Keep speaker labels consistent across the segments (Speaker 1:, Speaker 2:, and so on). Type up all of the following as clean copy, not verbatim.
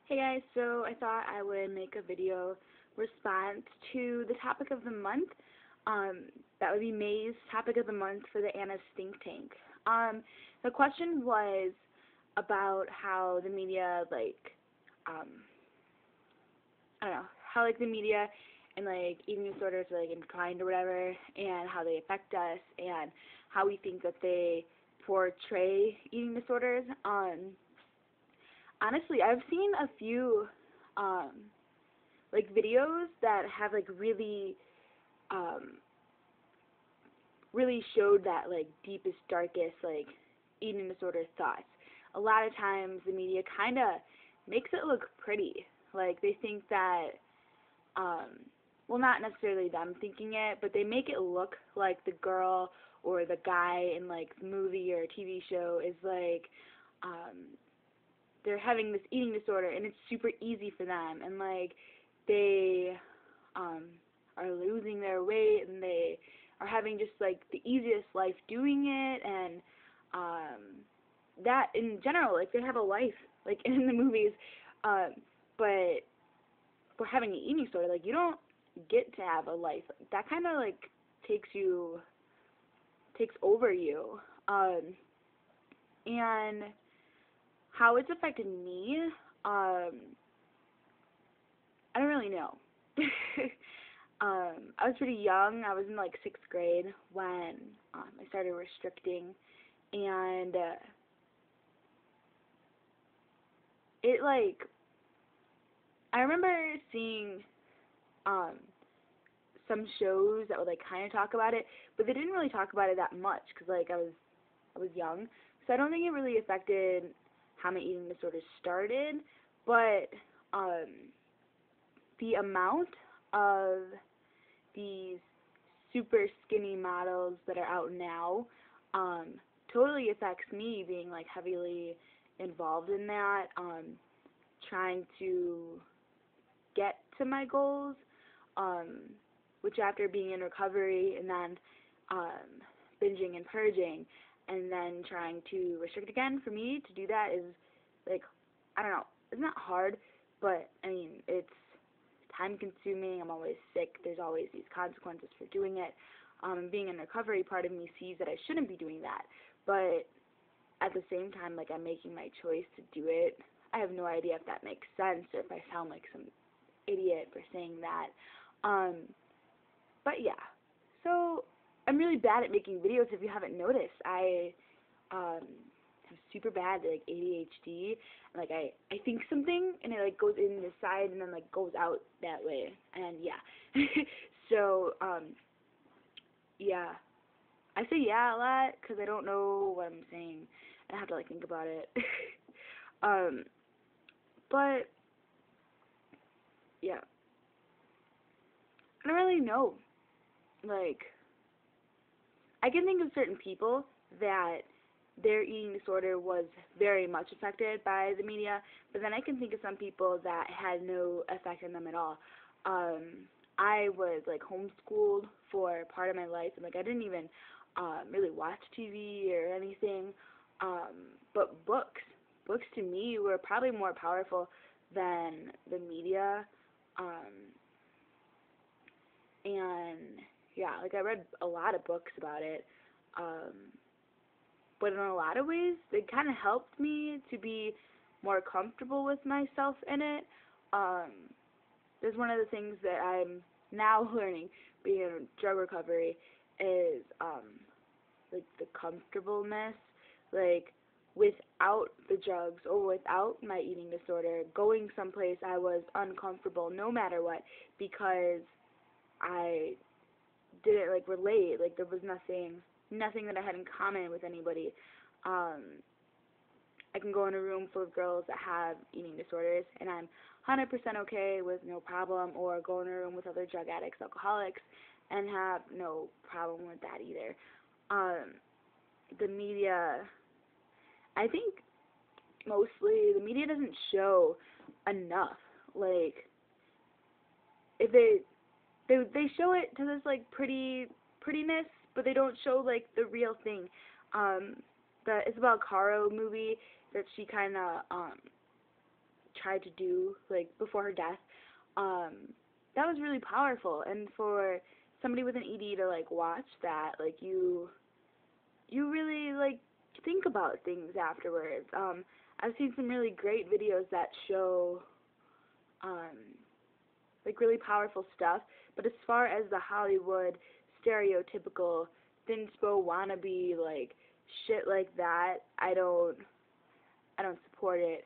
Speaker 1: Hey guys, so I thought I would make a video response to the topic of the month. Um, that would be May's topic of the month for the Anna's Think Tank. The question was about how the media, um, I don't know, how the media and eating disorders are entwined or whatever, and how they affect us, and how we think that they portray eating disorders. Honestly, I've seen a few um videos that have um really showed that deepest, darkest eating disorder thoughts. A lot of times the media kind of makes it look pretty. They think that well, not necessarily them thinking it, but they make it look like the girl or the guy in the movie or TV show is um they're having this eating disorder and it's super easy for them, and they um are losing their weight, and they are having just the easiest life doing it, and that in general, they have a life in the movies, um but for having an eating disorder, you don't get to have a life. That kind of takes you takes over you. And how it's affected me, I don't really know. I was pretty young. I was in sixth grade when I started restricting, and it I remember seeing um some shows that would kind of talk about it, but they didn't really talk about it that much because I was young, so I don't think it really affected how my eating disorder started. But um, the amount of these super skinny models that are out now um, totally affects me, being heavily involved in that, trying to get to my goals, um, which after being in recovery and then binging and purging and then trying to restrict again, for me to do that is I don't know, it's not hard, but I mean, it's time consuming. I'm always sick. There's always these consequences for doing it. Being in recovery, part of me sees that I shouldn't be doing that, but at the same time, I'm making my choice to do it. I have no idea if that makes sense or if I sound like some idiot for saying that. Um, but yeah, so I'm really bad at making videos. If you haven't noticed, I have super bad ADHD. I think something and it goes in the side and then goes out that way. And yeah, so yeah, I say yeah a lot because I don't know what I'm saying. I have to think about it. um, but yeah, I don't really know. I can think of certain people that their eating disorder was very much affected by the media, but then I can think of some people that had no effect on them at all. I was homeschooled for part of my life, and I didn't even really watch TV or anything. But books to me were probably more powerful than the media. Um, and yeah, I read a lot of books about it. Um, but in a lot of ways, it kind of helped me to be more comfortable with myself in it. Um, there's one of the things that I'm now learning, being in drug recovery, is the comfortableness, like without the drugs or without my eating disorder, going someplace I was uncomfortable no matter what, because I didn't relate. There was nothing that I had in common with anybody. I can go in a room full of girls that have eating disorders, and I'm 100% okay with no problem, or go in a room with other drug addicts, alcoholics, and have no problem with that either. The media, I think mostly the media doesn't show enough. If they show it to this prettiness, but they don't show the real thing. The Isabel Caro movie that she kind of tried to do, like, before her death, that was really powerful. And for somebody with an ED to, like, watch that, like, you really, like, think about things afterwards. I've seen some really great videos that show, um, like, really powerful stuff, but as far as the Hollywood stereotypical thinspo wannabe, like, shit like that, I don't support it.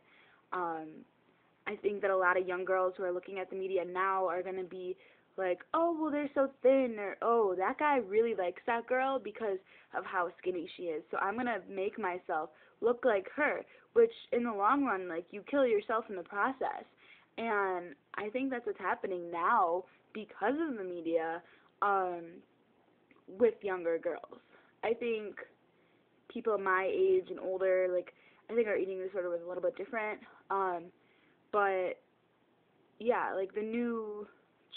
Speaker 1: I think that a lot of young girls who are looking at the media now are going to be like, oh, well, they're so thin, or, oh, that guy really likes that girl because of how skinny she is, so I'm going to make myself look like her, which in the long run, like, you kill yourself in the process. And I think that's what's happening now because of the media, with younger girls. I think people my age and older, like, I think our eating disorder was a little bit different, but yeah, like, the new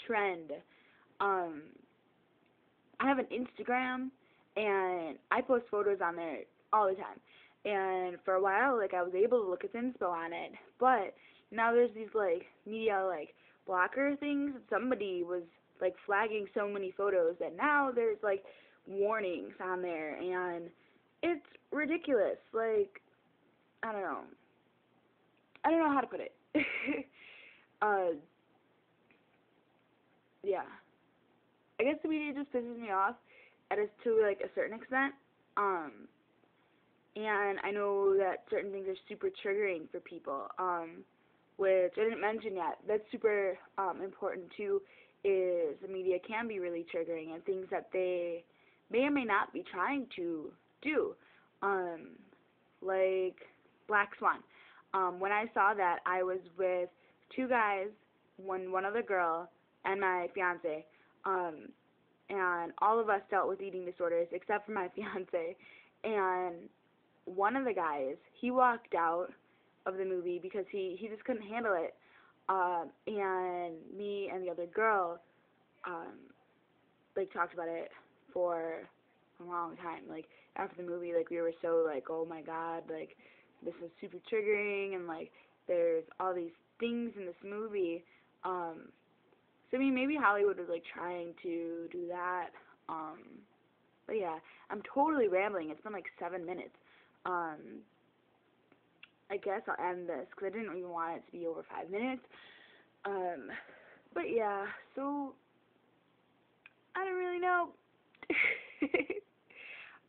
Speaker 1: trend, I have an Instagram, and I post photos on there all the time, and for a while, like, I was able to look at inspo on it, but now there's these, like, media, like, blocker things. Somebody was, like, flagging so many photos that now there's, like, warnings on there, and it's ridiculous. Like, I don't know. I don't know how to put it. uh, yeah. I guess the media just pisses me off to, like, a certain extent. And I know that certain things are super triggering for people, which I didn't mention yet. That's super important too, is the media can be really triggering and things that they may or may not be trying to do, like Black Swan. When I saw that, I was with two guys, one other girl, and my fiance, and all of us dealt with eating disorders except for my fiance, and one of the guys, he walked out of the movie because he just couldn't handle it, and me and the other girl, like, talked about it for a long time. Like, after the movie, like, we were so, like, oh my god, like, this is super triggering, and, like, there's all these things in this movie. So, I mean, maybe Hollywood was, like, trying to do that. But yeah, I'm totally rambling. It's been, like, 7 minutes. I guess I'll end this because I didn't even want it to be over 5 minutes. But yeah, so I don't really know.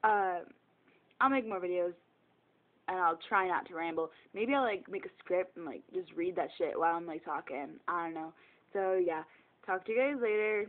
Speaker 1: I'll make more videos, and I'll try not to ramble. Maybe I'll, like, make a script and, like, just read that shit while I'm, like, talking. I don't know. So yeah, talk to you guys later.